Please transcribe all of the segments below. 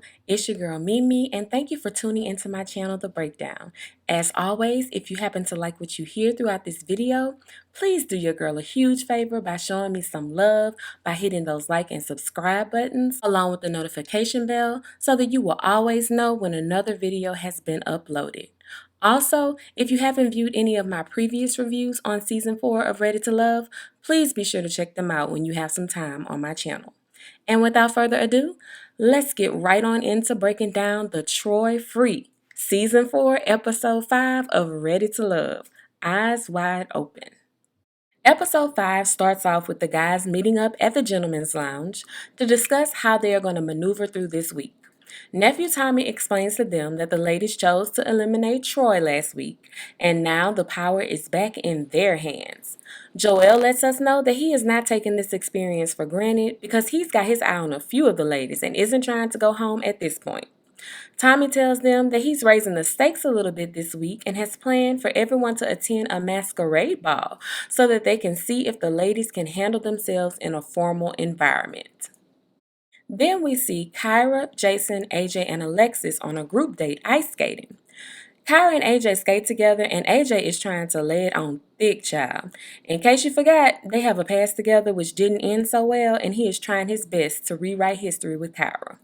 y'all, it's your girl Mimi, and thank you for tuning into my channel, The Breakdown. As always, if you happen to like what you hear throughout this video, please do your girl a huge favor by showing me some love by hitting those like and subscribe buttons along with the notification bell so that you will always know when another video has been uploaded. Also, if you haven't viewed any of my previous reviews on Season 4 of Ready to Love, please be sure to check them out when you have some time on my channel. And without further ado, let's get right on into breaking down the Troy Free Season 4, Episode 5 of Ready to Love, Eyes Wide Open. Episode 5 starts off with the guys meeting up at the Gentleman's Lounge to discuss how they are going to maneuver through this week. Nephew Tommy explains to them that the ladies chose to eliminate Troy last week, and now the power is back in their hands. Joel lets us know that he is not taking this experience for granted because he's got his eye on a few of the ladies and isn't trying to go home at this point. Tommy tells them that he's raising the stakes a little bit this week and has planned for everyone to attend a masquerade ball so that they can see if the ladies can handle themselves in a formal environment. Then we see Kyra, Jason, AJ, and Alexis on a group date ice skating. Kyra and AJ skate together, and AJ is trying to lay it on thick, child. In case you forgot, they have a past together which didn't end so well, and he is trying his best to rewrite history with Kyra.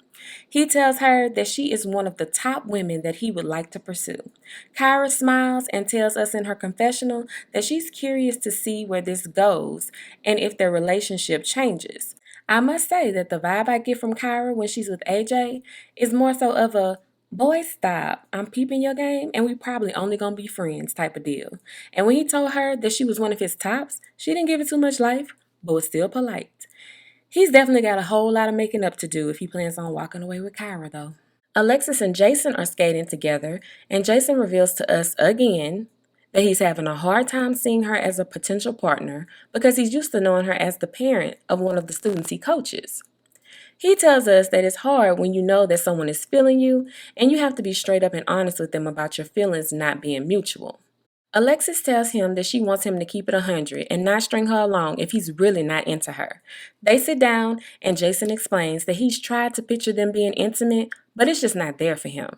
He tells her that she is one of the top women that he would like to pursue. Kyra smiles and tells us in her confessional that she's curious to see where this goes and if their relationship changes. I must say that the vibe I get from Kyra when she's with AJ is more so of a boy stop, I'm peeping your game and we probably only gonna be friends type of deal. And when he told her that she was one of his tops, she didn't give it too much life, but was still polite. He's definitely got a whole lot of making up to do if he plans on walking away with Kyra though. Alexis and Jason are skating together, and Jason reveals to us again that he's having a hard time seeing her as a potential partner because he's used to knowing her as the parent of one of the students he coaches. He tells us that it's hard when you know that someone is feeling you and you have to be straight up and honest with them about your feelings not being mutual. Alexis tells him that she wants him to keep it 100 and not string her along if he's really not into her. They sit down and Jason explains that he's tried to picture them being intimate, but it's just not there for him.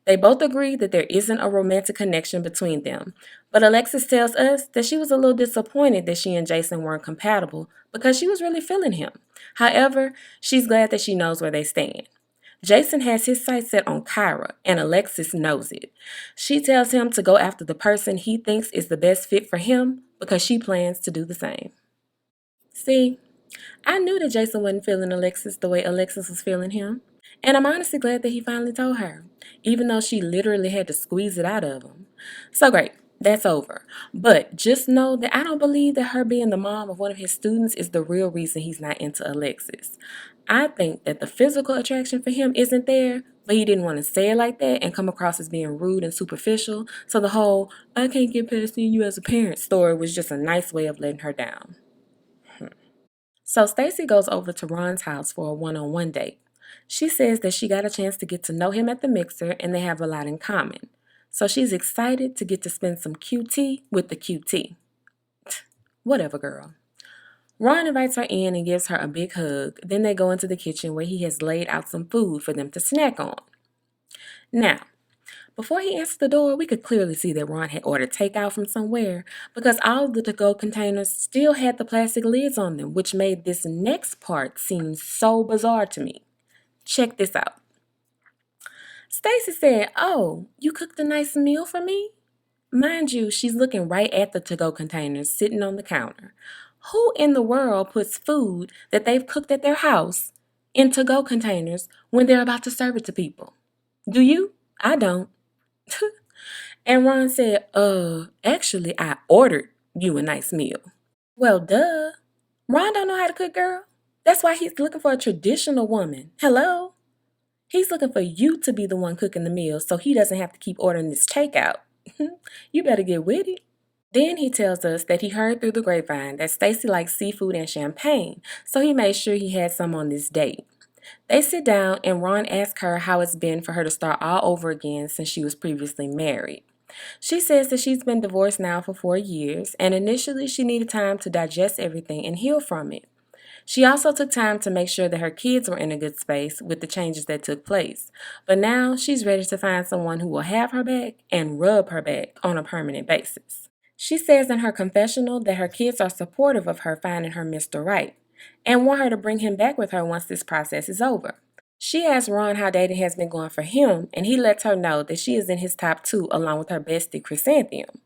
They both agree that there isn't a romantic connection between them, but Alexis tells us that she was a little disappointed that she and Jason weren't compatible because she was really feeling him. However, she's glad that she knows where they stand. Jason has his sights set on Kyra, and Alexis knows it. She tells him to go after the person he thinks is the best fit for him because she plans to do the same. See, I knew that Jason wasn't feeling Alexis the way Alexis was feeling him. And I'm honestly glad that he finally told her, even though she literally had to squeeze it out of him. So great, that's over. But just know that I don't believe that her being the mom of one of his students is the real reason he's not into Alexis. I think that the physical attraction for him isn't there, but he didn't want to say it like that and come across as being rude and superficial. So the whole, I can't get past seeing you as a parent story was just a nice way of letting her down. So Stacy goes over to Ron's house for a one-on-one date. She says that she got a chance to get to know him at the mixer and they have a lot in common. So she's excited to get to spend some QT with the QT. Whatever, girl. Ron invites her in and gives her a big hug. Then they go into the kitchen where he has laid out some food for them to snack on. Now, before he answered the door, we could clearly see that Ron had ordered takeout from somewhere because all of the to-go containers still had the plastic lids on them, which made this next part seem so bizarre to me. Check this out. Stacy said, "Oh, you cooked a nice meal for me?" Mind you, she's looking right at the to-go containers sitting on the counter. Who in the world puts food that they've cooked at their house in to-go containers when they're about to serve it to people? Do you? I don't. And Ron said, actually, I ordered you a nice meal. Well, duh. Ron don't know how to cook, girl. That's why he's looking for a traditional woman. Hello? He's looking for you to be the one cooking the meal so he doesn't have to keep ordering this takeout. You better get with it. Then he tells us that he heard through the grapevine that Stacy likes seafood and champagne, so he made sure he had some on this date. They sit down and Ron asks her how it's been for her to start all over again since she was previously married. She says that she's been divorced now for 4 years, and initially she needed time to digest everything and heal from it. She also took time to make sure that her kids were in a good space with the changes that took place. But now she's ready to find someone who will have her back and rub her back on a permanent basis. She says in her confessional that her kids are supportive of her finding her Mr. Right and want her to bring him back with her once this process is over. She asks Ron how dating has been going for him, and he lets her know that she is in his top two along with her bestie Chrysantheum.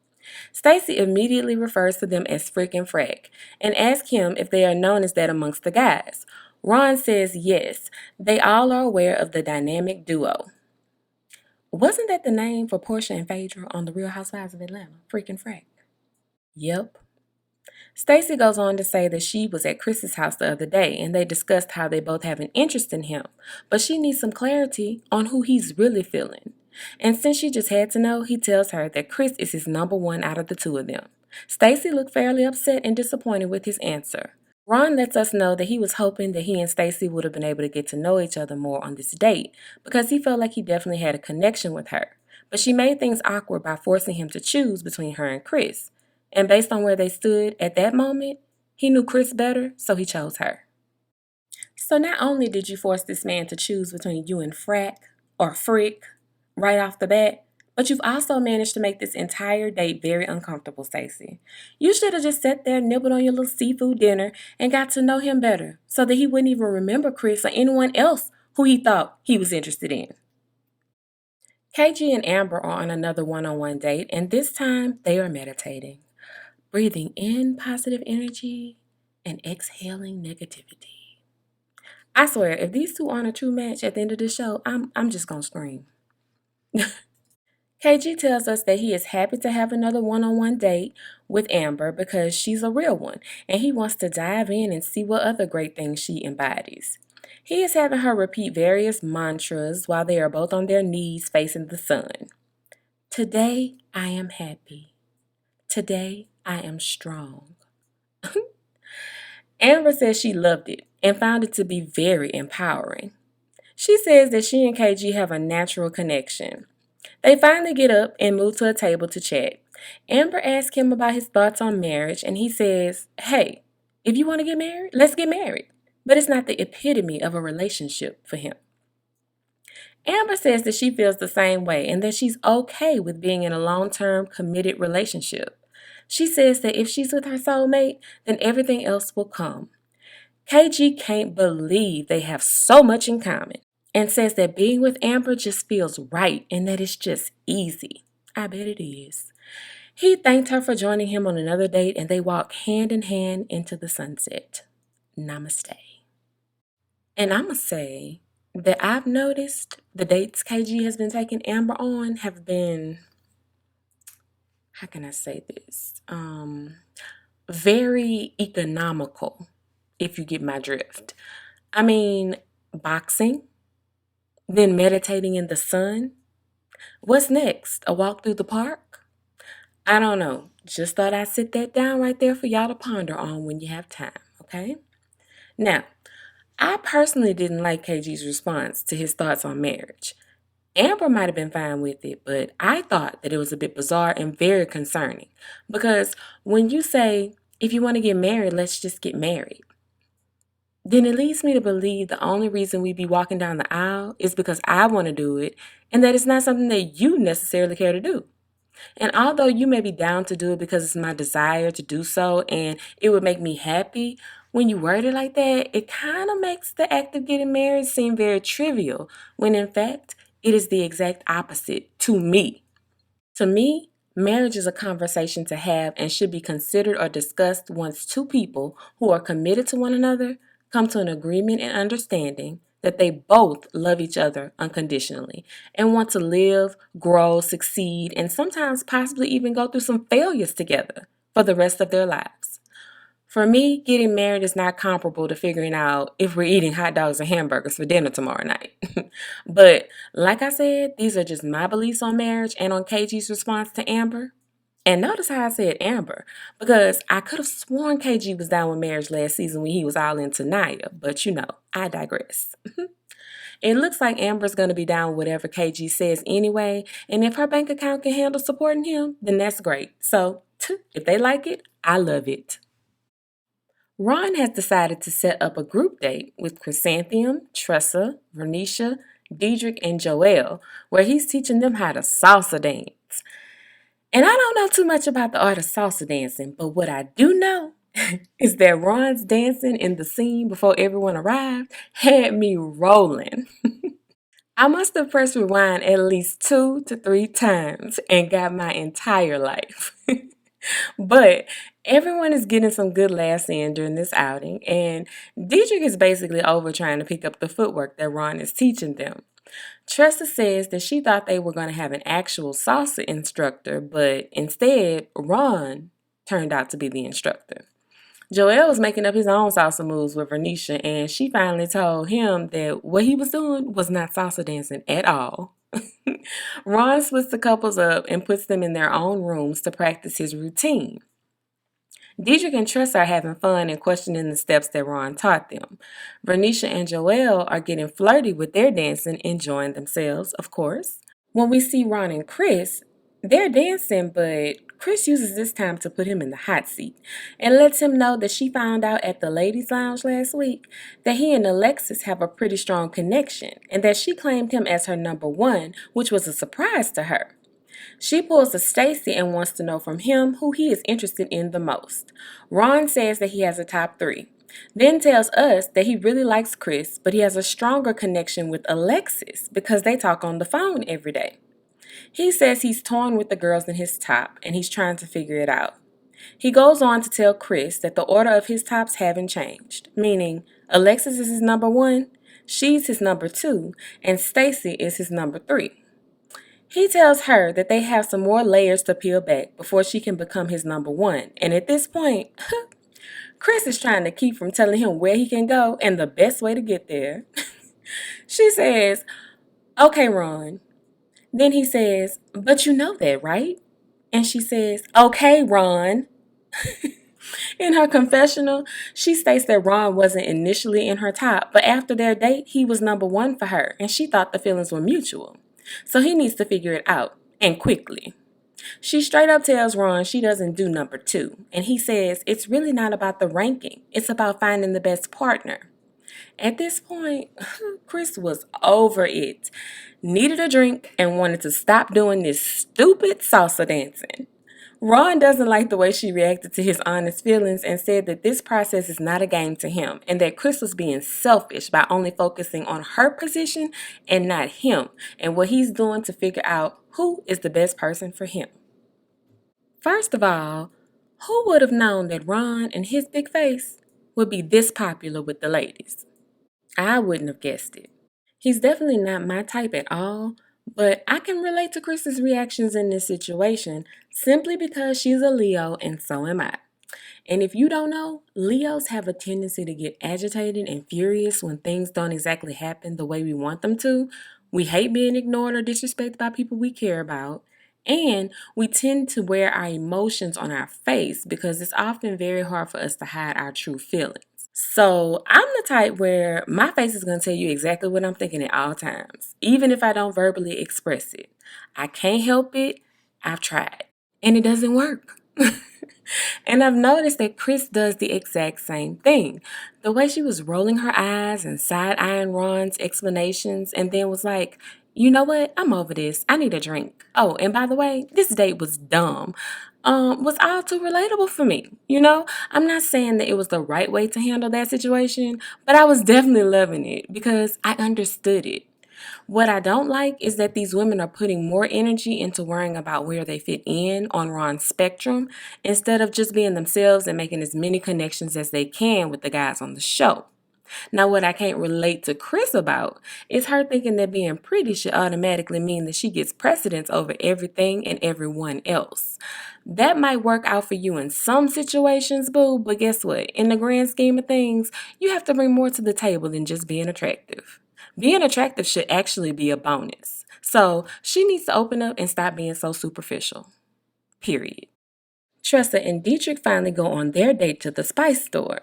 Stacy immediately refers to them as Frick and Frack and asks him if they are known as that amongst the guys. Ron says yes, they all are aware of the dynamic duo. Wasn't that the name for Portia and Phaedra on The Real Housewives of Atlanta? Frick and Frack. Yep. Stacy goes on to say that she was at Chris's house the other day and they discussed how they both have an interest in him, but she needs some clarity on who he's really feeling. And since she just had to know, he tells her that Chris is his number one out of the two of them. Stacy looked fairly upset and disappointed with his answer. Ron lets us know that he was hoping that he and Stacy would have been able to get to know each other more on this date because he felt like he definitely had a connection with her. But she made things awkward by forcing him to choose between her and Chris. And based on where they stood at that moment, he knew Chris better, so he chose her. So not only did you force this man to choose between you and Frack or Frick right off the bat, but you've also managed to make this entire date very uncomfortable, Stacey. You should have just sat there, nibbled on your little seafood dinner, and got to know him better so that he wouldn't even remember Chris or anyone else who he thought he was interested in. KG and Amber are on another one-on-one date, and this time they are meditating, breathing in positive energy and exhaling negativity. I swear, if these two aren't a true match at the end of the show, I'm just gonna scream. KG tells us that he is happy to have another one-on-one date with Amber because she's a real one, and he wants to dive in and see what other great things she embodies. He is having her repeat various mantras while they are both on their knees facing the sun. Today, I am happy. Today, I am strong. Amber says she loved it and found it to be very empowering. She says that she and KG have a natural connection. They finally get up and move to a table to chat. Amber asks him about his thoughts on marriage, and he says, hey, if you want to get married, let's get married. But it's not the epitome of a relationship for him. Amber says that she feels the same way and that she's okay with being in a long-term committed relationship. She says that if she's with her soulmate, then everything else will come. KG can't believe they have so much in common and says that being with Amber just feels right and that it's just easy. I bet it is. He thanked her for joining him on another date and they walk hand in hand into the sunset. Namaste. And I'ma say that I've noticed the dates KG has been taking Amber on have been, how can I say this? Very economical, if you get my drift. I mean, boxing, then meditating in the sun. What's next? A walk through the park? I don't know. Just thought I'd sit that down right there for y'all to ponder on when you have time, okay? Now, I personally didn't like KG's response to his thoughts on marriage. Amber might have been fine with it, but I thought that it was a bit bizarre and very concerning. Because when you say, if you want to get married, let's just get married, then it leads me to believe the only reason we be walking down the aisle is because I want to do it and that it's not something that you necessarily care to do. And although you may be down to do it because it's my desire to do so and it would make me happy, when you word it like that, it kind of makes the act of getting married seem very trivial, when in fact, it is the exact opposite to me. To me, marriage is a conversation to have and should be considered or discussed once two people who are committed to one another come to an agreement and understanding that they both love each other unconditionally and want to live, grow, succeed, and sometimes possibly even go through some failures together for the rest of their lives. For me, getting married is not comparable to figuring out if we're eating hot dogs and hamburgers for dinner tomorrow night. But like I said, these are just my beliefs on marriage and on KG's response to Amber. And notice how I said Amber, because I could have sworn KG was down with marriage last season when he was all into Naya, but I digress. It looks like Amber's going to be down with whatever KG says anyway, and if her bank account can handle supporting him, then that's great. So, if they like it, I love it. Ron has decided to set up a group date with Chrysanthemum, Tressa, Vernisha, Diedrich, and Joelle, where he's teaching them how to salsa dance. And I don't know too much about the art of salsa dancing, but what I do know is that Ron's dancing in the scene before everyone arrived had me rolling. I must have pressed rewind at least 2 to 3 times and got my entire life. But everyone is getting some good laughs in during this outing, and Dietrich is basically over trying to pick up the footwork that Ron is teaching them. Tressa says that she thought they were going to have an actual salsa instructor, but instead, Ron turned out to be the instructor. Joel was making up his own salsa moves with Vernisha, and she finally told him that what he was doing was not salsa dancing at all. Ron splits the couples up and puts them in their own rooms to practice his routine. Diedrich and Tressa are having fun and questioning the steps that Ron taught them. Vernisha and Joelle are getting flirty with their dancing, enjoying themselves, of course. When we see Ron and Chris, they're dancing, but Chris uses this time to put him in the hot seat and lets him know that she found out at the ladies' lounge last week that he and Alexis have a pretty strong connection and that she claimed him as her number one, which was a surprise to her. She pulls a Stacy and wants to know from him who he is interested in the most. Ron says that he has a top three, then tells us that he really likes Chris, but he has a stronger connection with Alexis because they talk on the phone every day. He says he's torn with the girls in his top and he's trying to figure it out. He goes on to tell Chris that the order of his tops haven't changed, meaning Alexis is his number one, she's his number two, and Stacy is his number three. He tells her that they have some more layers to peel back before she can become his number one, and at this point, Chris is trying to keep from telling him where he can go and the best way to get there. She says, "Okay, Ron." Then he says, "But you know that, right?" And she says, "Okay, Ron." In her confessional, she states that Ron wasn't initially in her top, but after their date, he was number one for her, and she thought the feelings were mutual. So he needs to figure it out, and quickly. She straight up tells Ron she doesn't do number two, and he says it's really not about the ranking, it's about finding the best partner. At this point, Chris was over it, needed a drink, and wanted to stop doing this stupid salsa dancing. Ron doesn't like the way she reacted to his honest feelings and said that this process is not a game to him and that Chris was being selfish by only focusing on her position and not him and what he's doing to figure out who is the best person for him. First of all, who would have known that Ron and his big face would be this popular with the ladies? I wouldn't have guessed it. He's definitely not my type at all, but I can relate to Chris's reactions in this situation simply because she's a Leo and so am I. And if you don't know, Leos have a tendency to get agitated and furious when things don't exactly happen the way we want them to. We hate being ignored or disrespected by people we care about. And we tend to wear our emotions on our face because it's often very hard for us to hide our true feelings. So I'm the type where my face is going to tell you exactly what I'm thinking at all times, even if I don't verbally express it. I can't help it. I've tried. And it doesn't work. And I've noticed that Chris does the exact same thing. The way she was rolling her eyes and side-eyeing Ron's explanations and then was like, "You know what? I'm over this. I need a drink. Oh, and by the way, this date was dumb." Was all too relatable for me. I'm not saying that it was the right way to handle that situation, but I was definitely loving it because I understood it. What I don't like is that these women are putting more energy into worrying about where they fit in on Ron's spectrum instead of just being themselves and making as many connections as they can with the guys on the show. Now, what I can't relate to Chris about is her thinking that being pretty should automatically mean that she gets precedence over everything and everyone else. That might work out for you in some situations, boo, but guess what? In the grand scheme of things, you have to bring more to the table than just being attractive. Being attractive should actually be a bonus. So she needs to open up and stop being so superficial. Period. Tressa and Dietrich finally go on their date to the spice store.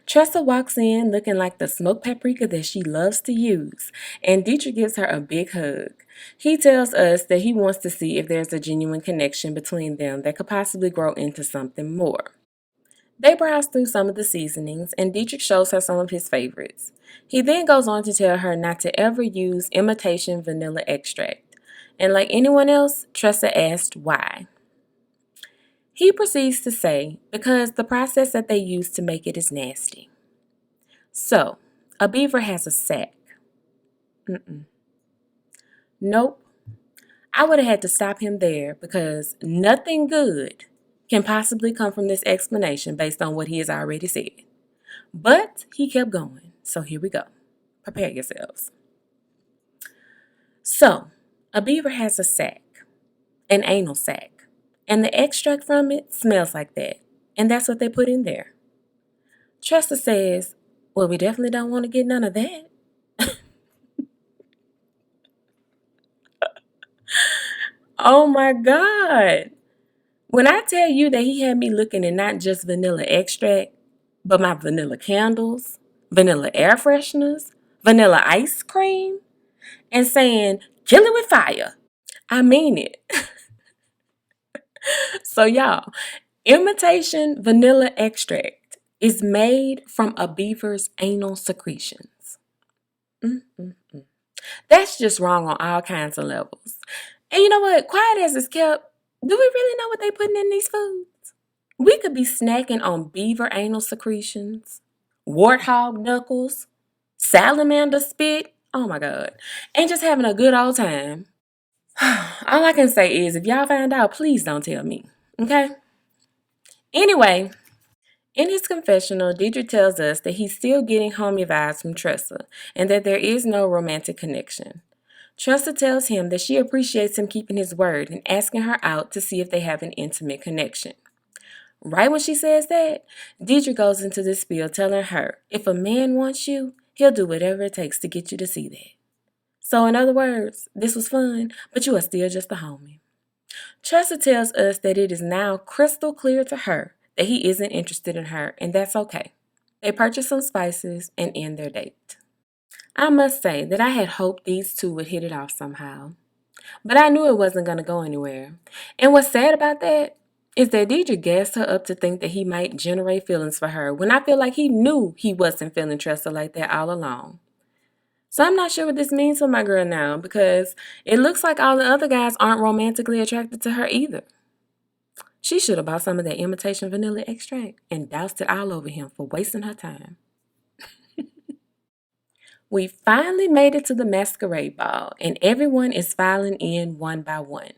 Tressa walks in looking like the smoked paprika that she loves to use, and Dietrich gives her a big hug. He tells us that he wants to see if there's a genuine connection between them that could possibly grow into something more. They browse through some of the seasonings, and Dietrich shows her some of his favorites. He then goes on to tell her not to ever use imitation vanilla extract. And like anyone else, Tressa asked why. He proceeds to say, because the process that they use to make it is nasty. So, a beaver has a sac. Nope. I would have had to stop him there because nothing good can possibly come from this explanation based on what he has already said. But he kept going, so here we go. Prepare yourselves. So, a beaver has a sac, an anal sac, and the extract from it smells like that, and that's what they put in there. Tressa says, well, we definitely don't want to get none of that. Oh my God. When I tell you that he had me looking at not just vanilla extract, but my vanilla candles, vanilla air fresheners, vanilla ice cream, and saying, kill it with fire, I mean it. So y'all, imitation vanilla extract is made from a beaver's anal secretions. That's just wrong on all kinds of levels. And you know what? Quiet as it's kept, do we really know what they putting in these foods? We could be snacking on beaver anal secretions, warthog knuckles, salamander spit, oh my God, and just having a good old time. All I can say is if y'all find out, please don't tell me, okay? Anyway, in his confessional, Dietrich tells us that he's still getting homie vibes from Tressa and that there is no romantic connection. Tressa tells him that she appreciates him keeping his word and asking her out to see if they have an intimate connection. Right when she says that, Dietrich goes into this spiel telling her if a man wants you, he'll do whatever it takes to get you to see that. So in other words, this was fun, but you are still just a homie. Tressa tells us that it is now crystal clear to her that he isn't interested in her, and that's okay. They purchase some spices and end their date. I must say that I had hoped these two would hit it off somehow, but I knew it wasn't going to go anywhere. And what's sad about that is that Deidre gassed her up to think that he might generate feelings for her when I feel like he knew he wasn't feeling Tressa like that all along. So I'm not sure what this means for my girl now because it looks like all the other guys aren't romantically attracted to her either. She should have bought some of that imitation vanilla extract and doused it all over him for wasting her time. We finally made it to the masquerade ball, and everyone is filing in one by one.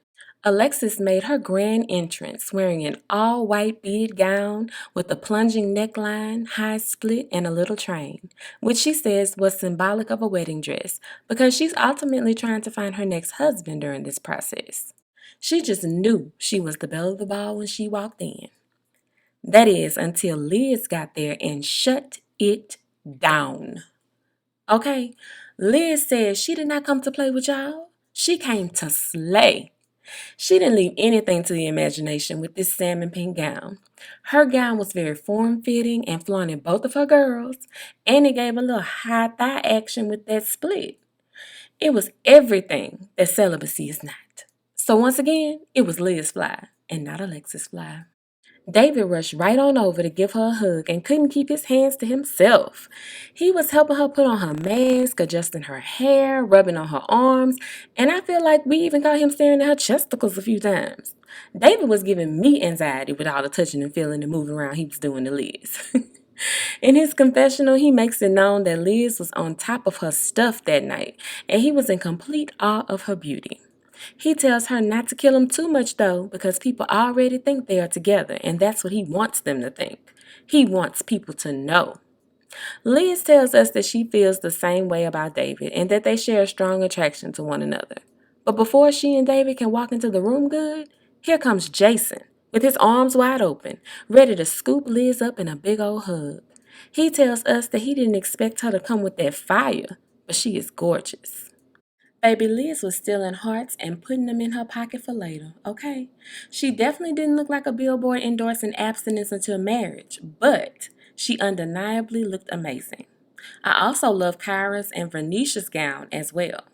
Alexis made her grand entrance wearing an all-white beaded gown with a plunging neckline, high split, and a little train, which she says was symbolic of a wedding dress because she's ultimately trying to find her next husband during this process. She just knew she was the belle of the ball when she walked in. That is, until Liz got there and shut it down. Okay, Liz says she did not come to play with y'all. She came to slay. She didn't leave anything to the imagination with this salmon pink gown. Her gown was very form-fitting and flaunted both of her girls, and it gave a little high thigh action with that split. It was everything that celibacy is not. So once again, it was Liz fly and not Alexis fly. David rushed right on over to give her a hug and couldn't keep his hands to himself. He was helping her put on her mask, adjusting her hair, rubbing on her arms, and I feel like we even caught him staring at her chesticles a few times. David was giving me anxiety with all the touching and feeling and moving around he was doing to Liz. In his confessional, he makes it known that Liz was on top of her stuff that night, and he was in complete awe of her beauty. He tells her not to kill him too much, though, because people already think they are together, and that's what he wants them to think. He wants people to know. Liz tells us that she feels the same way about David and that they share a strong attraction to one another. But before she and David can walk into the room good, here comes Jason, with his arms wide open, ready to scoop Liz up in a big old hug. He tells us that he didn't expect her to come with that fire, but she is gorgeous. Baby Liz was stealing hearts and putting them in her pocket for later, okay? She definitely didn't look like a billboard endorsing abstinence until marriage, but she undeniably looked amazing. I also love Kyra's and Vernisha's gown as well.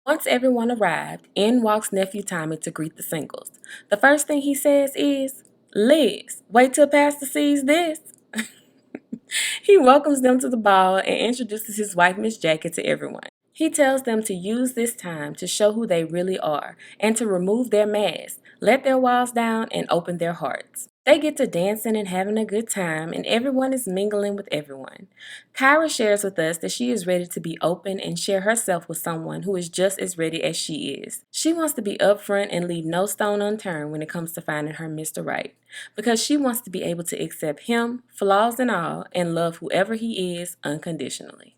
Once everyone arrived, in walks nephew Tommy to greet the singles. The first thing he says is, Liz, wait till Pastor sees this. He welcomes them to the ball and introduces his wife, Miss Jackie, to everyone. He tells them to use this time to show who they really are and to remove their masks, let their walls down, and open their hearts. They get to dancing and having a good time, and everyone is mingling with everyone. Kyra shares with us that she is ready to be open and share herself with someone who is just as ready as she is. She wants to be upfront and leave no stone unturned when it comes to finding her Mr. Right, because she wants to be able to accept him, flaws and all, and love whoever he is unconditionally.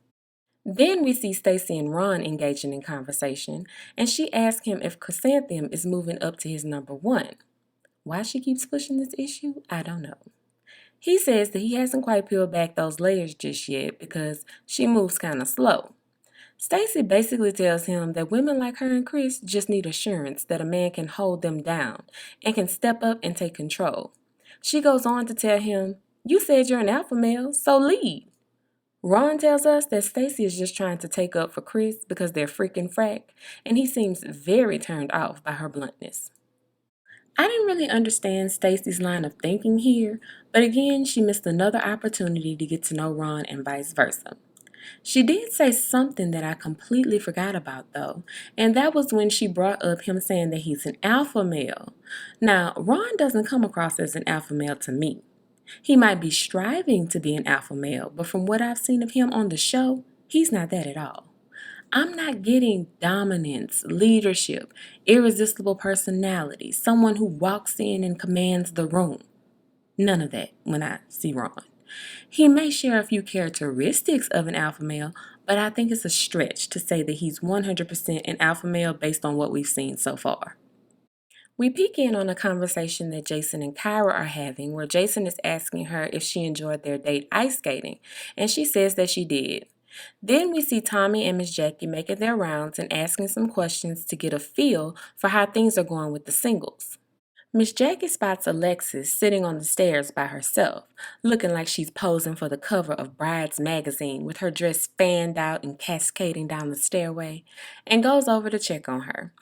Then we see Stacy and Ron engaging in conversation, and she asks him if Chrysanthemum is moving up to his number one. Why she keeps pushing this issue, I don't know. He says that he hasn't quite peeled back those layers just yet because she moves kind of slow. Stacy basically tells him that women like her and Chris just need assurance that a man can hold them down and can step up and take control. She goes on to tell him, "You said you're an alpha male, so lead." Ron tells us that Stacy is just trying to take up for Chris because they're freaking frack, and he seems very turned off by her bluntness. I didn't really understand Stacy's line of thinking here, but again, she missed another opportunity to get to know Ron and vice versa. She did say something that I completely forgot about though, and that was when she brought up him saying that he's an alpha male. Now, Ron doesn't come across as an alpha male to me. He might be striving to be an alpha male, but from what I've seen of him on the show, he's not that at all. I'm not getting dominance, leadership, irresistible personality, someone who walks in and commands the room. None of that when I see Ron. He may share a few characteristics of an alpha male, but I think it's a stretch to say that he's 100% an alpha male based on what we've seen so far. We peek in on a conversation that Jason and Kyra are having, where Jason is asking her if she enjoyed their date ice skating, and she says that she did. Then we see Tommy and Miss Jackie making their rounds and asking some questions to get a feel for how things are going with the singles. Miss Jackie spots Alexis sitting on the stairs by herself, looking like she's posing for the cover of Brides magazine with her dress fanned out and cascading down the stairway, and goes over to check on her.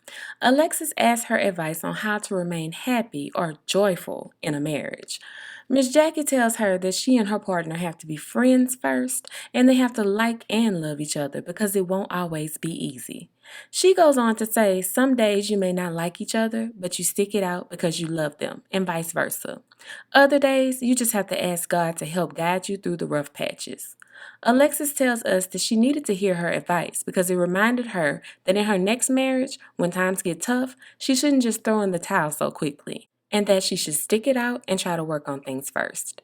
Alexis asks her advice on how to remain happy or joyful in a marriage. Miss Jackie tells her that she and her partner have to be friends first, and they have to like and love each other because it won't always be easy. She goes on to say some days you may not like each other, but you stick it out because you love them, and vice versa. Other days, you just have to ask God to help guide you through the rough patches. Alexis tells us that she needed to hear her advice because it reminded her that in her next marriage, when times get tough, she shouldn't just throw in the towel so quickly, and that she should stick it out and try to work on things first.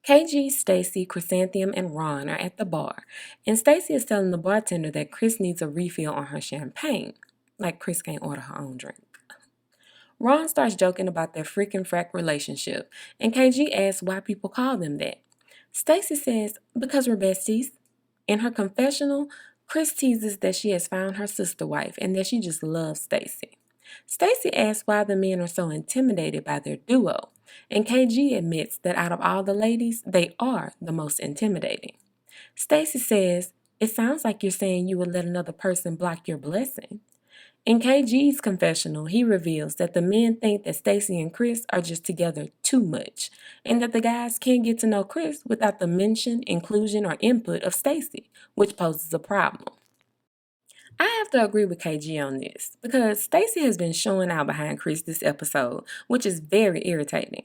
KG, Stacy, Chrysanthemum, and Ron are at the bar, and Stacy is telling the bartender that Chris needs a refill on her champagne. Like Chris can't order her own drink. Ron starts joking about their freaking frack relationship, and KG asks why people call them that. Stacy says, because we're besties. In her confessional, Chris teases that she has found her sister wife and that she just loves Stacy. Stacy asks why the men are so intimidated by their duo, and KG admits that out of all the ladies, they are the most intimidating. Stacy says, "It sounds like you're saying you would let another person block your blessing." In KG's confessional, he reveals that the men think that Stacy and Chris are just together too much, and that the guys can't get to know Chris without the mention, inclusion, or input of Stacy, which poses a problem. I have to agree with KG on this, because Stacy has been showing out behind Chris this episode, which is very irritating.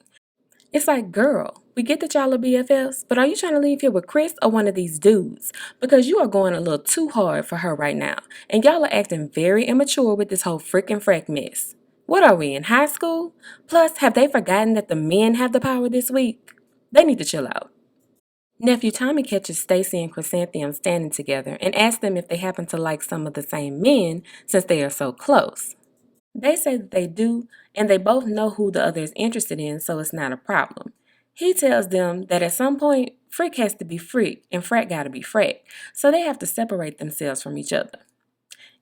It's like, girl, we get that y'all are BFFs, but are you trying to leave here with Chris or one of these dudes? Because you are going a little too hard for her right now, and y'all are acting very immature with this whole freaking frack mess. What are we, in high school? Plus, have they forgotten that the men have the power this week? They need to chill out. Nephew Tommy catches Stacy and Chrysanthemum standing together and asks them if they happen to like some of the same men since they are so close. They say that they do, and they both know who the other is interested in, so it's not a problem. He tells them that at some point, freak has to be freak, and frat gotta be frat, so they have to separate themselves from each other.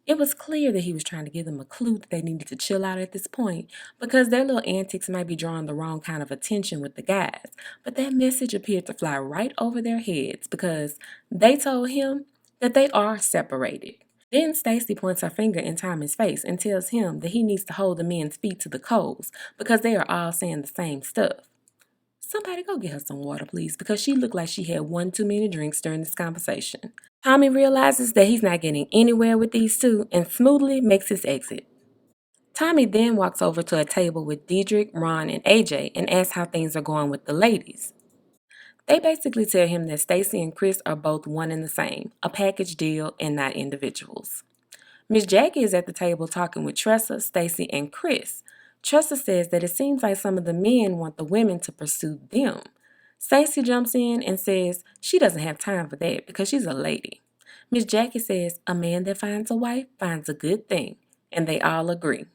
It was clear that he was trying to give them a clue that they needed to chill out at this point, because their little antics might be drawing the wrong kind of attention with the guys, but that message appeared to fly right over their heads because they told him that they are separated. Then Stacy points her finger in Tommy's face and tells him that he needs to hold the men's feet to the coals because they are all saying the same stuff. Somebody go get her some water, please, because she looked like she had one too many drinks during this conversation. Tommy realizes that he's not getting anywhere with these two and smoothly makes his exit. Tommy then walks over to a table with Diedrich, Ron, and AJ and asks how things are going with the ladies. They basically tell him that Stacy and Chris are both one and the same, a package deal and not individuals. Miss Jackie is at the table talking with Tressa, Stacy, and Chris. Tressa says that it seems like some of the men want the women to pursue them. Stacy jumps in and says she doesn't have time for that because she's a lady. Miss Jackie says a man that finds a wife finds a good thing, and they all agree.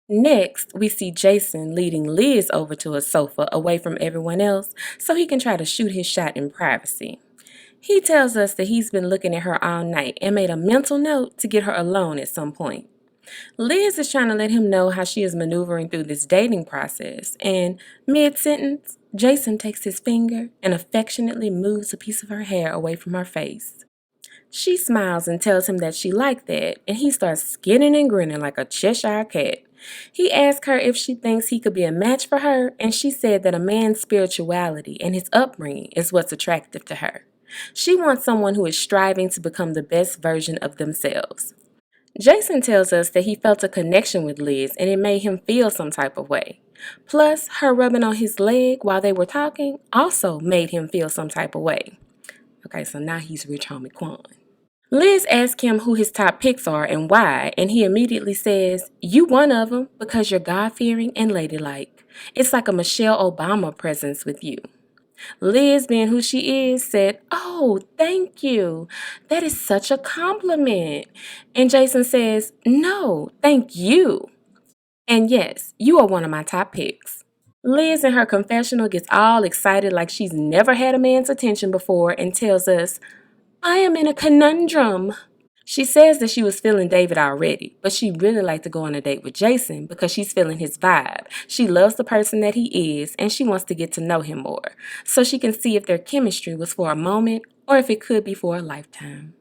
Next, we see Jason leading Liz over to a sofa away from everyone else so he can try to shoot his shot in privacy. He tells us that he's been looking at her all night and made a mental note to get her alone at some point. Liz is trying to let him know how she is maneuvering through this dating process, and mid-sentence, Jason takes his finger and affectionately moves a piece of her hair away from her face. She smiles and tells him that she liked that, and he starts skinning and grinning like a Cheshire cat. He asks her if she thinks he could be a match for her, and she said that a man's spirituality and his upbringing is what's attractive to her. She wants someone who is striving to become the best version of themselves. Jason tells us that he felt a connection with Liz and it made him feel some type of way. Plus, her rubbing on his leg while they were talking also made him feel some type of way. Okay, so now he's Rich Homie Quan. Liz asks him who his top picks are and why, and he immediately says, "You one of them because you're God-fearing and ladylike. It's like a Michelle Obama presence with you." Liz, being who she is, said, "Oh, thank you. That is such a compliment." And Jason says, "No, thank you. And yes, you are one of my top picks." Liz in her confessional gets all excited like she's never had a man's attention before and tells us, "I am in a conundrum." She says that she was feeling David already, but she'd really like to go on a date with Jason because she's feeling his vibe. She loves the person that he is, and she wants to get to know him more, so she can see if their chemistry was for a moment or if it could be for a lifetime.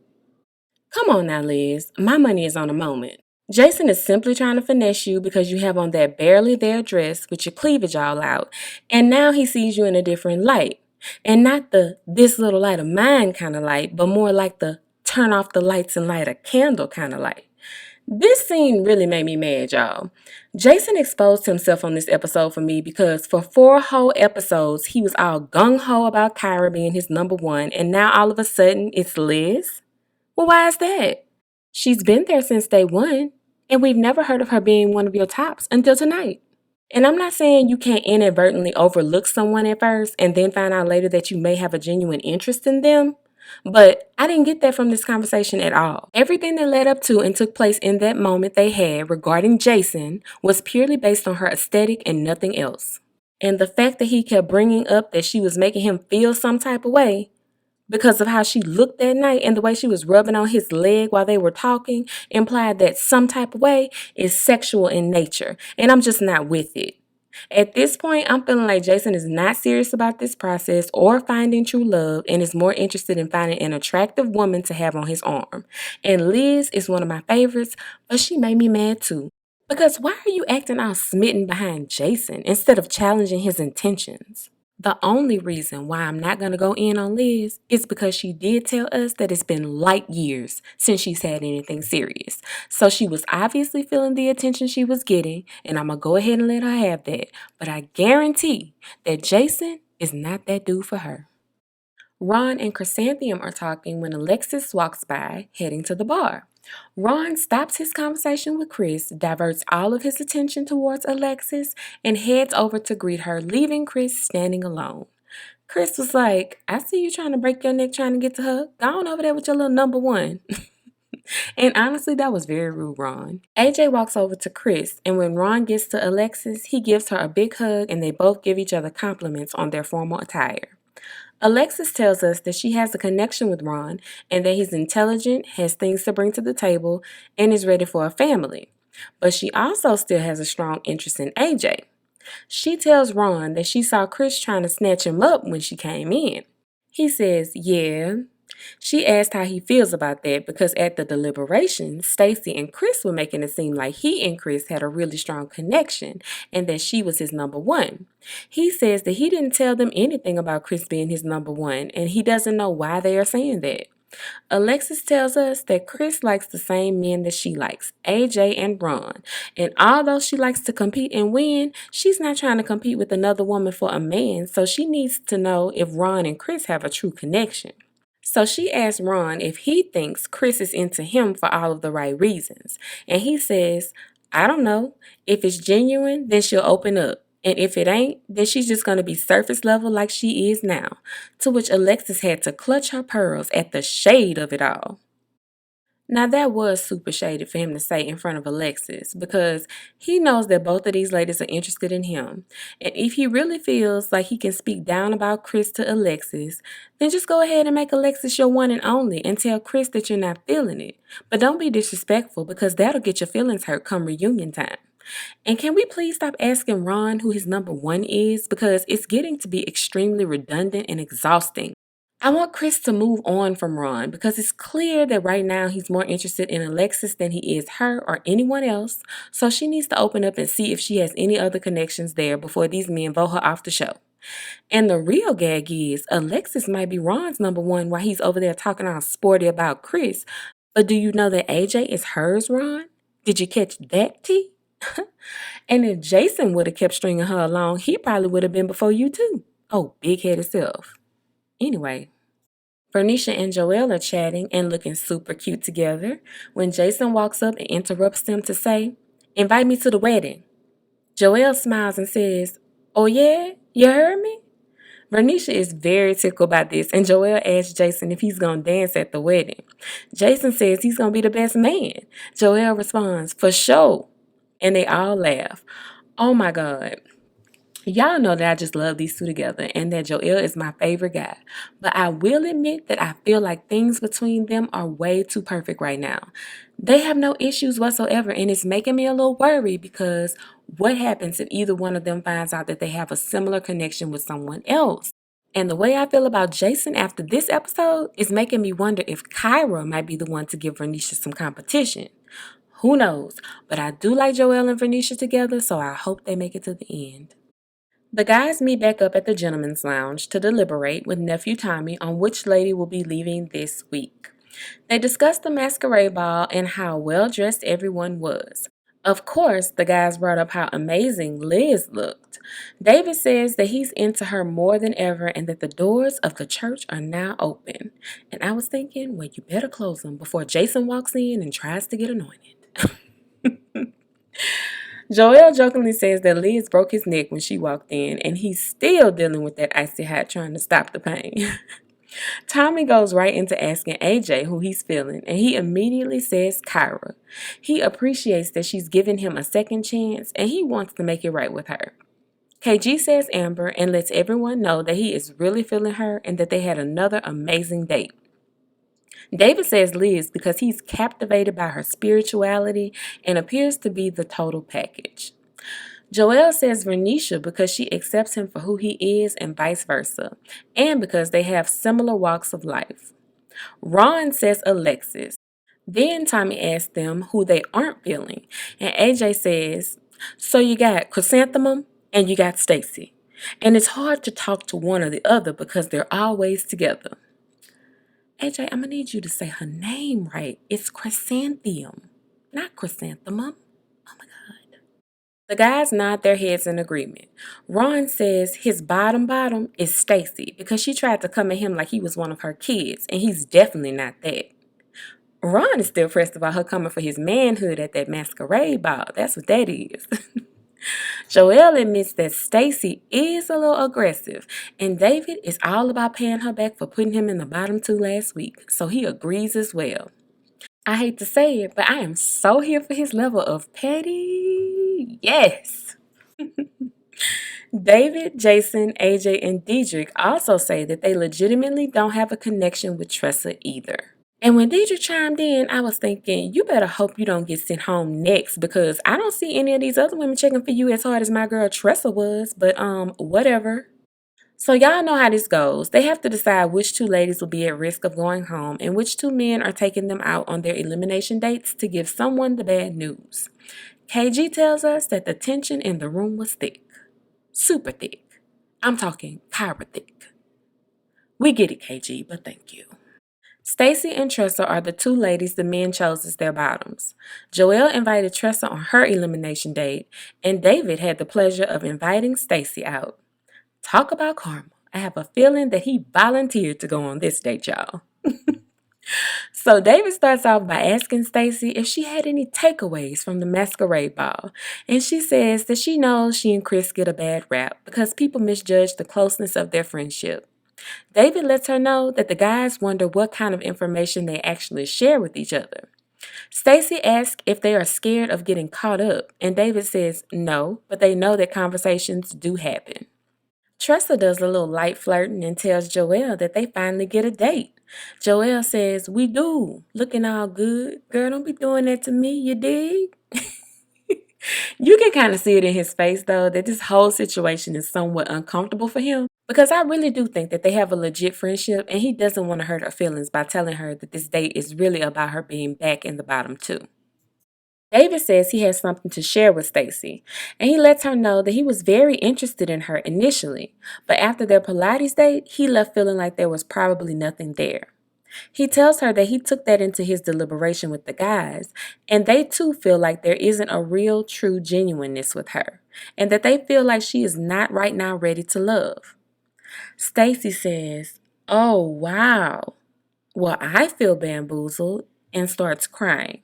Come on now, Liz. My money is on a moment. Jason is simply trying to finesse you because you have on that barely there dress with your cleavage all out, and now he sees you in a different light. And not the "this little light of mine" kind of light, but more like the turn off the lights and light a candle kind of light. This scene really made me mad, y'all. Jason exposed himself on this episode for me because for 4 whole episodes, he was all gung-ho about Kyra being his number one, and now all of a sudden, it's Liz? Well, why is that? She's been there since day one, and we've never heard of her being one of your tops until tonight. And I'm not saying you can't inadvertently overlook someone at first and then find out later that you may have a genuine interest in them, but I didn't get that from this conversation at all. Everything that led up to and took place in that moment they had regarding Jason was purely based on her aesthetic and nothing else. And the fact that he kept bringing up that she was making him feel some type of way because of how she looked that night and the way she was rubbing on his leg while they were talking implied that some type of way is sexual in nature, and I'm just not with it. At this point, I'm feeling like Jason is not serious about this process or finding true love and is more interested in finding an attractive woman to have on his arm. And Liz is one of my favorites, but she made me mad too. Because why are you acting all smitten behind Jason instead of challenging his intentions? The only reason why I'm not going to go in on Liz is because she did tell us that it's been light years since she's had anything serious. So she was obviously feeling the attention she was getting, and I'm going to go ahead and let her have that. But I guarantee that Jason is not that dude for her. Ron and Chrysanthemum are talking when Alexis walks by, heading to the bar. Ron stops his conversation with Chris, diverts all of his attention towards Alexis, and heads over to greet her, leaving Chris standing alone. Chris was like, "I see you trying to break your neck trying to get to her. Go on over there with your little number one." And honestly, that was very rude, Ron. AJ walks over to Chris, and when Ron gets to Alexis, he gives her a big hug, and they both give each other compliments on their formal attire. Alexis tells us that she has a connection with Ron and that he's intelligent, has things to bring to the table, and is ready for a family. But she also still has a strong interest in AJ. She tells Ron that she saw Chris trying to snatch him up when she came in. He says, "Yeah, She asked how he feels about that because at the deliberations, Stacy and Chris were making it seem like he and Chris had a really strong connection and that she was his number one. He says that he didn't tell them anything about Chris being his number one and he doesn't know why they are saying that. Alexis tells us that Chris likes the same men that she likes, AJ and Ron. And although she likes to compete and win, she's not trying to compete with another woman for a man, so she needs to know if Ron and Chris have a true connection. So she asked Ron if he thinks Chris is into him for all of the right reasons. And he says, I don't know. If it's genuine, then she'll open up. And if it ain't, then she's just going to be surface level like she is now. To which Alexis had to clutch her pearls at the shade of it all. Now that was super shady for him to say in front of Alexis because he knows that both of these ladies are interested in him. And if he really feels like he can speak down about Chris to Alexis, then just go ahead and make Alexis your one and only and tell Chris that you're not feeling it. But don't be disrespectful because that'll get your feelings hurt come reunion time. And can we please stop asking Ron who his number one is because it's getting to be extremely redundant and exhausting. I want Chris to move on from Ron because it's clear that right now he's more interested in Alexis than he is her or anyone else, so she needs to open up and see if she has any other connections there before these men vote her off the show. And the real gag is Alexis might be Ron's number one while he's over there talking all sporty about Chris, but do you know that AJ is hers, Ron? Did you catch that, T? And if Jason would have kept stringing her along, he probably would have been before you too. Oh, big-headed self. Anyway, Bernicia and Joelle are chatting and looking super cute together when Jason walks up and interrupts them to say, invite me to the wedding. Joelle smiles and says, oh yeah? You heard me? Bernicia is very tickled by this and Joelle asks Jason if he's going to dance at the wedding. Jason says he's going to be the best man. Joelle responds, for sure. And they all laugh. Oh my God. Y'all know that I just love these two together and that Joelle is my favorite guy. But I will admit that I feel like things between them are way too perfect right now. They have no issues whatsoever and it's making me a little worried because what happens if either one of them finds out that they have a similar connection with someone else? And the way I feel about Jason after this episode is making me wonder if Kyra might be the one to give Vernicia some competition. Who knows? But I do like Joelle and Vernicia together, so I hope they make it to the end. The guys meet back up at the gentleman's lounge to deliberate with nephew Tommy on which lady will be leaving this week. They discuss the masquerade ball and how well dressed everyone was. Of course, the guys brought up how amazing Liz looked. David says that he's into her more than ever and that the doors of the church are now open. And I was thinking, well, you better close them before Jason walks in and tries to get anointed. Joelle jokingly says that Liz broke his neck when she walked in, and he's still dealing with that icy hot trying to stop the pain. Tommy goes right into asking AJ who he's feeling, and he immediately says Kyra. He appreciates that she's given him a second chance, and he wants to make it right with her. KG says Amber and lets everyone know that he is really feeling her and that they had another amazing date. David says Liz because he's captivated by her spirituality and appears to be the total package. Joelle says Vernicia because she accepts him for who he is and vice versa, and because they have similar walks of life. Ron says Alexis. Then Tommy asks them who they aren't feeling, and AJ says, so you got ChrysantheMUM and you got Stacy. And it's hard to talk to one or the other because they're always together. AJ, I'm going to need you to say her name right. It's Chrysantheum, not Chrysanthemum. Oh my God. The guys nod their heads in agreement. Ron says his bottom is Stacy because she tried to come at him like he was one of her kids, and he's definitely not that. Ron is still pressed about her coming for his manhood at that masquerade ball. That's what that is. Joelle admits that Stacy is a little aggressive, and David is all about paying her back for putting him in the bottom two last week, so he agrees as well. I hate to say it, but I am so here for his level of petty. Yes! David, Jason, AJ, and Diedrich also say that they legitimately don't have a connection with Tressa either. And when Deidre chimed in, I was thinking, you better hope you don't get sent home next because I don't see any of these other women checking for you as hard as my girl Tressa was, but whatever. So y'all know how this goes. They have to decide which two ladies will be at risk of going home and which two men are taking them out on their elimination dates to give someone the bad news. KG tells us that the tension in the room was thick. Super thick. I'm talking Kyra thick. We get it, KG, but thank you. Stacy and Tressa are the two ladies the men chose as their bottoms. Joelle invited Tressa on her elimination date, and David had the pleasure of inviting Stacy out. Talk about karma. I have a feeling that he volunteered to go on this date, y'all. So David starts off by asking Stacy if she had any takeaways from the masquerade ball, and she says that she knows she and Chris get a bad rap because people misjudge the closeness of their friendship. David lets her know that the guys wonder what kind of information they actually share with each other. Stacy asks if they are scared of getting caught up, and David says no, but they know that conversations do happen. Tressa does a little light flirting and tells Joelle that they finally get a date. Joelle says, "We do. Looking all good. Girl, don't be doing that to me, you dig?" You can kind of see it in his face, though, that this whole situation is somewhat uncomfortable for him. Because I really do think that they have a legit friendship, and he doesn't want to hurt her feelings by telling her that this date is really about her being back in the bottom, too. David says he has something to share with Stacy, and he lets her know that he was very interested in her initially, but after their Pilates date, he left feeling like there was probably nothing there. He tells her that he took that into his deliberation with the guys, and they too feel like there isn't a real, true genuineness with her, and that they feel like she is not right now ready to love. Stacy says, "Oh, wow. Well, I feel bamboozled," and starts crying.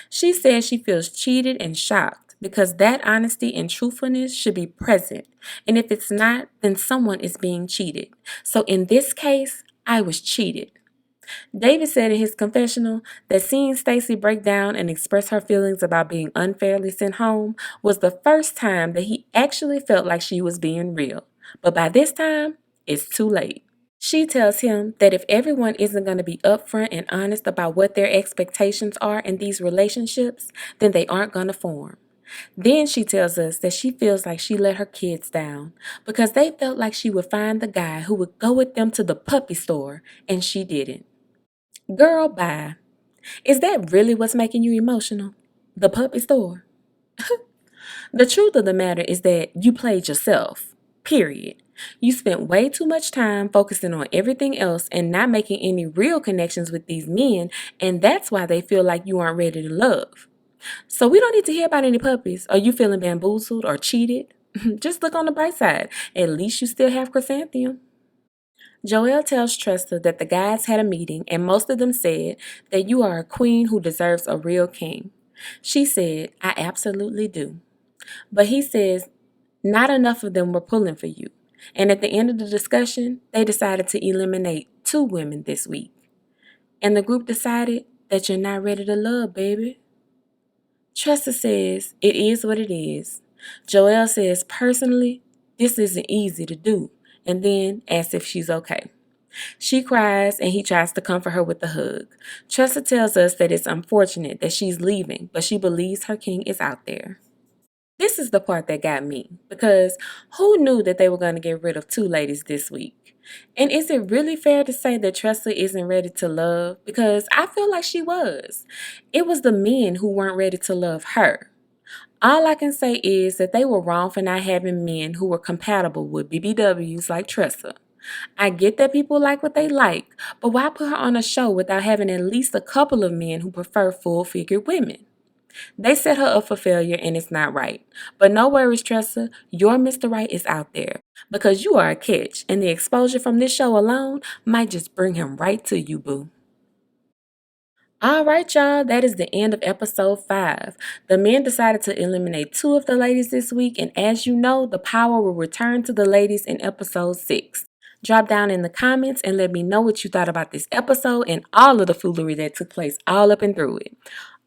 She says she feels cheated and shocked because that honesty and truthfulness should be present, and if it's not, then someone is being cheated. So in this case, I was cheated. David said in his confessional that seeing Stacy break down and express her feelings about being unfairly sent home was the first time that he actually felt like she was being real. But by this time, it's too late. She tells him that if everyone isn't going to be upfront and honest about what their expectations are in these relationships, then they aren't going to form. Then she tells us that she feels like she let her kids down because they felt like she would find the guy who would go with them to the puppy store, and she didn't. Girl, bye. Is that really what's making you emotional? The puppy store? The truth of the matter is that you played yourself. Period. You spent way too much time focusing on everything else and not making any real connections with these men, and that's why they feel like you aren't ready to love. So we don't need to hear about any puppies. Are you feeling bamboozled or cheated? Just look on the bright side. At least you still have Chrysanthemum. Joelle tells Tressa that the guys had a meeting and most of them said that you are a queen who deserves a real king. She said, "I absolutely do." But he says not enough of them were pulling for you. And at the end of the discussion, they decided to eliminate 2 women this week. And the group decided that you're not ready to love, baby. Tressa says it is what it is. Joelle says personally, this isn't easy to do, and then asks if she's okay. She cries and he tries to comfort her with a hug. Tressa tells us that it's unfortunate that she's leaving, but she believes her king is out there. This is the part that got me, because who knew that they were going to get rid of 2 ladies this week? And is it really fair to say that Tressa isn't ready to love? Because I feel like she was. It was the men who weren't ready to love her. All I can say is that they were wrong for not having men who were compatible with BBWs like Tressa. I get that people like what they like, but why put her on a show without having at least a couple of men who prefer full-figured women? They set her up for failure and it's not right. But no worries, Tressa, your Mr. Right is out there. Because you are a catch, and the exposure from this show alone might just bring him right to you, boo. Alright, y'all, that is the end of episode 5. The men decided to eliminate 2 of the ladies this week, and as you know, the power will return to the ladies in episode 6. Drop down in the comments and let me know what you thought about this episode and all of the foolery that took place all up and through it.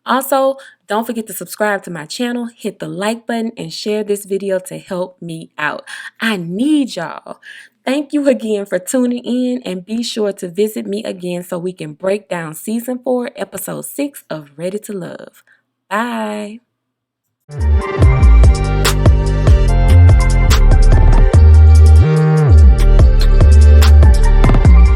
Also, don't forget to subscribe to my channel, hit the like button, and share this video to help me out. I need y'all. Thank you again for tuning in, and be sure to visit me again so we can break down Season 4, Episode 6 of Ready to Love. Bye.